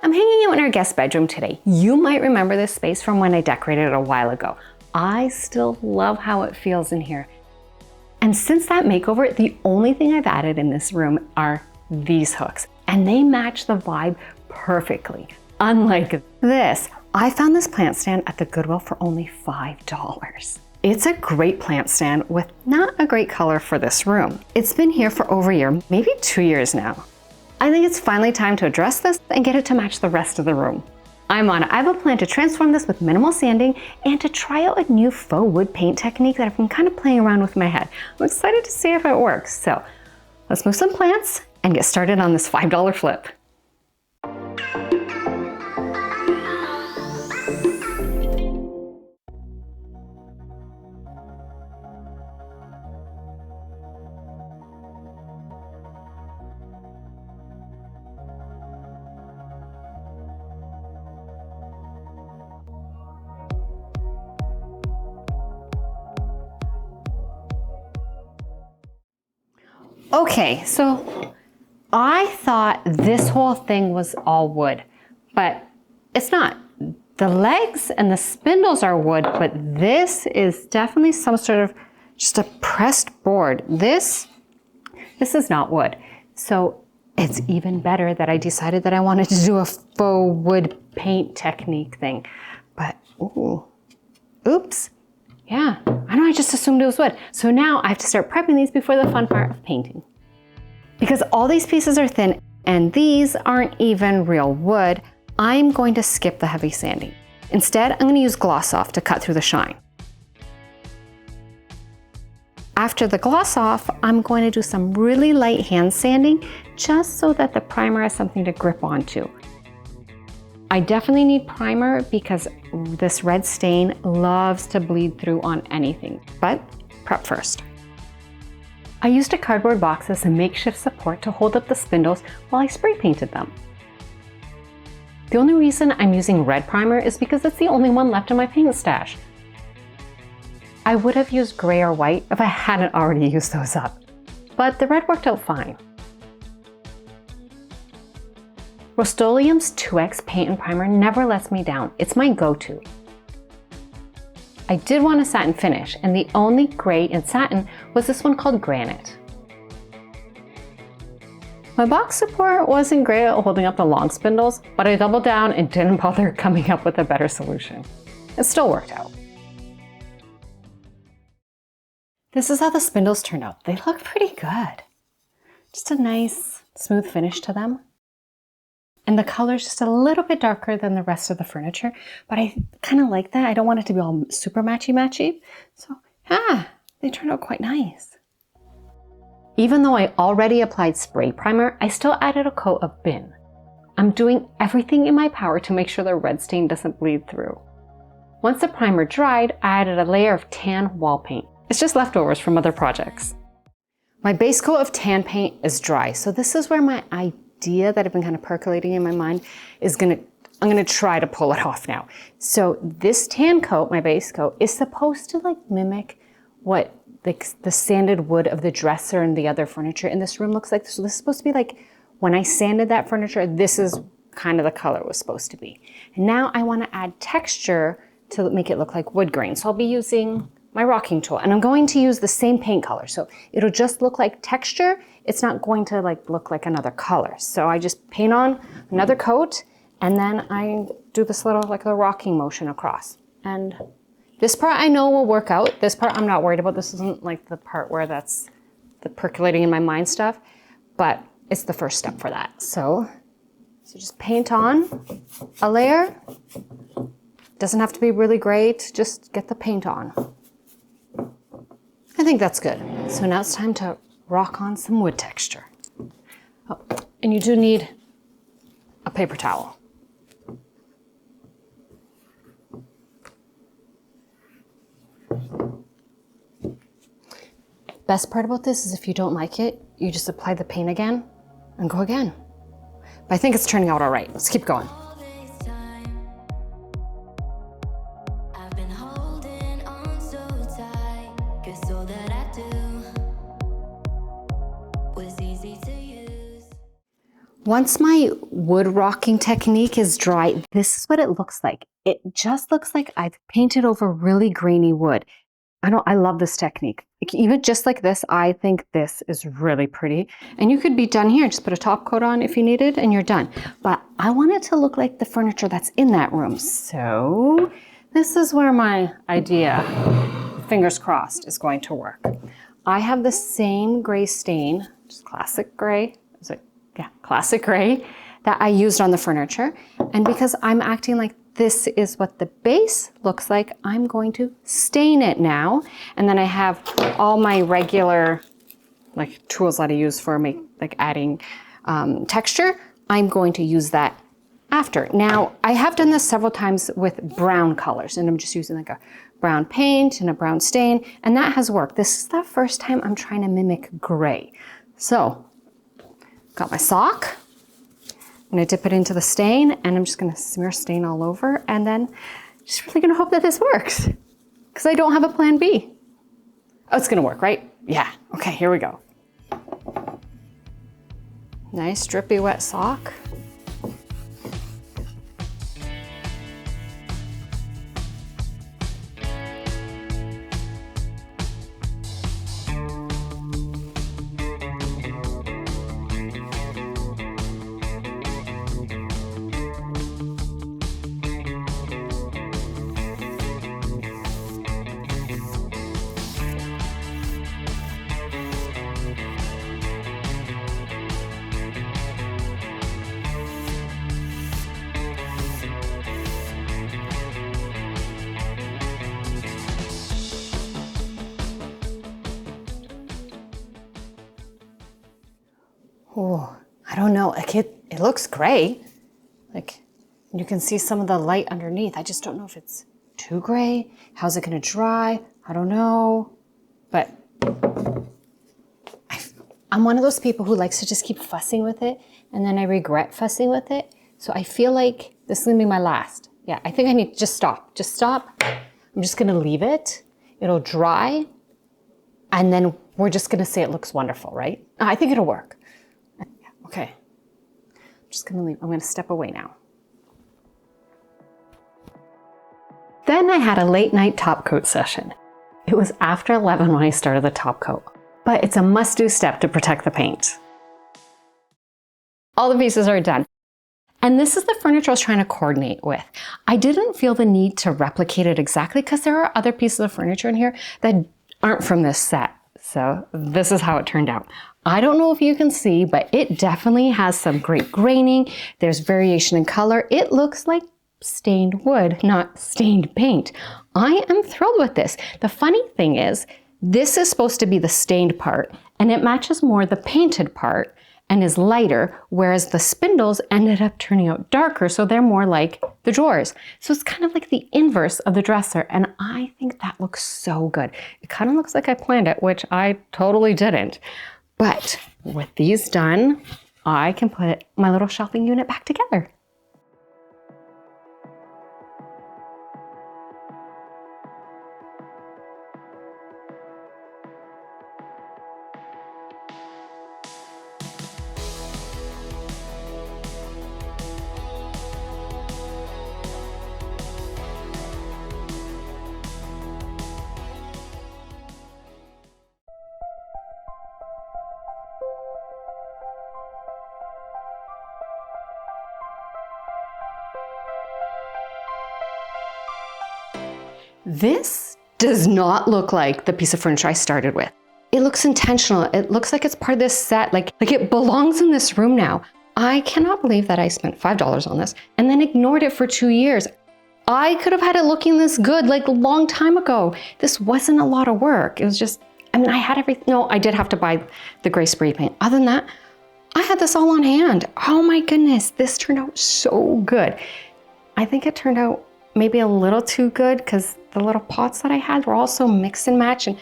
I'm hanging out in our guest bedroom today. You might remember this space from when I decorated it a while ago. I still love how it feels in here. And since that makeover, the only thing I've added in this room are these hooks, and they match the vibe perfectly. Unlike this, I found this plant stand at the Goodwill for only $5. It's a great plant stand with not a great color for this room. It's been here for over a year, maybe 2 years now. I think it's finally time to address this and get it to match the rest of the room. I'm on it. I have a plan to transform this with minimal sanding and to try out a new faux wood paint technique that I've been kind of playing around with in my head. I'm excited to see if it works. So let's move some plants and get started on this $5 flip. Okay, so I thought this whole thing was all wood, but it's not. The legs and the spindles are wood, but this is definitely some sort of just a pressed board. This is not wood. So it's even better that I decided that I wanted to do a faux wood paint technique thing. But, oops. Yeah, I know, I just assumed it was wood. So now I have to start prepping these before the fun part of painting. Because all these pieces are thin and these aren't even real wood, I'm going to skip the heavy sanding. Instead, I'm going to use gloss off to cut through the shine. After the gloss off, I'm going to do some really light hand sanding just so that the primer has something to grip onto. I definitely need primer because this red stain loves to bleed through on anything, but prep first. I used a cardboard box as a makeshift support to hold up the spindles while I spray painted them. The only reason I'm using red primer is because it's the only one left in my paint stash. I would have used gray or white if I hadn't already used those up, but the red worked out fine. Rust-Oleum's 2X paint and primer never lets me down. It's my go-to. I did want a satin finish, and the only gray in satin was this one called Granite. My box support wasn't great at holding up the long spindles, but I doubled down and didn't bother coming up with a better solution. It still worked out. This is how the spindles turned out. They look pretty good. Just a nice, smooth finish to them. And the color's just a little bit darker than the rest of the furniture, but I kind of like that. I don't want it to be all super matchy-matchy. So, they turned out quite nice. Even though I already applied spray primer, I still added a coat of bin. I'm doing everything in my power to make sure the red stain doesn't bleed through. Once the primer dried, I added a layer of tan wall paint. It's just leftovers from other projects. My base coat of tan paint is dry, so this is where my idea that I've been kind of percolating in my mind is I'm gonna try to pull it off now. So this tan coat, my base coat, is supposed to like mimic what the sanded wood of the dresser and the other furniture in this room looks like. So this is supposed to be like, when I sanded that furniture, this is kind of the color it was supposed to be. And now I wanna add texture to make it look like wood grain. So I'll be using my rocking tool, and I'm going to use the same paint color. So it'll just look like texture. It's not going to look like another color. So I just paint on another coat, and then I do this little a rocking motion across. And this part I know will work out. This part I'm not worried about. This isn't like the part where that's the percolating in my mind stuff, but it's the first step for that. So just paint on a layer. Doesn't have to be really great, just get the paint on. I think that's good. So now it's time to rock on some wood texture. Oh, and you do need a paper towel. Best part about this is if you don't like it, you just apply the paint again and go again. But I think it's turning out all right. Let's keep going. Once my wood rocking technique is dry, this is what it looks like. It just looks like I've painted over really grainy wood. I love this technique. Even just like this, I think this is really pretty. And you could be done here. Just put a top coat on if you needed and you're done. But I want it to look like the furniture that's in that room. So this is where my idea, fingers crossed, is going to work. I have the same gray stain, just classic gray. Is it? Yeah, classic gray that I used on the furniture. And because I'm acting like this is what the base looks like, I'm going to stain it now. And then I have all my regular like tools that I use for adding texture. I'm going to use that after. Now, I have done this several times with brown colors, and I'm just using like a brown paint and a brown stain, and that has worked. This is the first time I'm trying to mimic gray. So, got my sock. I'm gonna dip it into the stain, and I'm just gonna smear stain all over, and then just really gonna hope that this works, because I don't have a plan B. Oh, it's gonna work, right? Yeah, okay, here we go. Nice drippy wet sock. Oh, I don't know, like it looks gray. Like you can see some of the light underneath. I just don't know if it's too gray. How's it gonna dry? I don't know. But I'm one of those people who likes to just keep fussing with it, and then I regret fussing with it. So I feel like this is gonna be my last. Yeah, I think I need to just stop. Just stop. I'm just gonna leave it. It'll dry, and then we're just gonna say it looks wonderful, right? I think it'll work. Okay, I'm just gonna leave. I'm gonna step away now. Then I had a late night top coat session. It was after 11 when I started the top coat, but it's a must-do step to protect the paint. All the pieces are done. And this is the furniture I was trying to coordinate with. I didn't feel the need to replicate it exactly because there are other pieces of furniture in here that aren't from this set. So this is how it turned out. I don't know if you can see, but it definitely has some great graining. There's variation in color. It looks like stained wood, not stained paint. I am thrilled with this. The funny thing is, this is supposed to be the stained part, and it matches more the painted part and is lighter, whereas the spindles ended up turning out darker, so they're more like the drawers. So it's kind of like the inverse of the dresser, and I think that looks so good. It kind of looks like I planned it, which I totally didn't. But with these done, I can put my little shelving unit back together. This does not look like the piece of furniture I started with. It looks intentional. It looks like it's part of this set, like it belongs in this room now. I cannot believe that I spent $5 on this and then ignored it for 2 years. I could have had it looking this good like a long time ago. This wasn't a lot of work. It was just, I had everything. No, I did have to buy the gray spray paint. Other than that, I had this all on hand. Oh my goodness, this turned out so good. I think it turned out maybe a little too good because the little pots that I had were also mix and match, and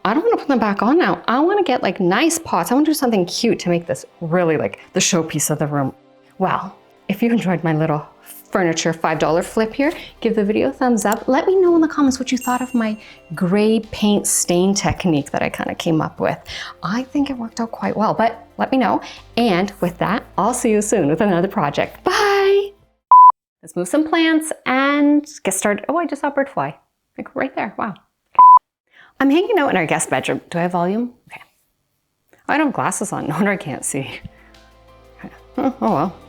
I don't want to put them back on now. I want to get like nice pots. I want to do something cute to make this really like the showpiece of the room. Well, if you enjoyed my little furniture $5 flip here, give the video a thumbs up. Let me know in the comments what you thought of my gray paint stain technique that I kind of came up with. I think it worked out quite well, but let me know. And with that, I'll see you soon with another project. Bye! Let's move some plants and get started. Oh, I just saw a bird fly. Like right there, wow. Okay. I'm hanging out in our guest bedroom. Do I have volume? Okay. I don't have glasses on, no wonder I can't see. Okay. Oh well.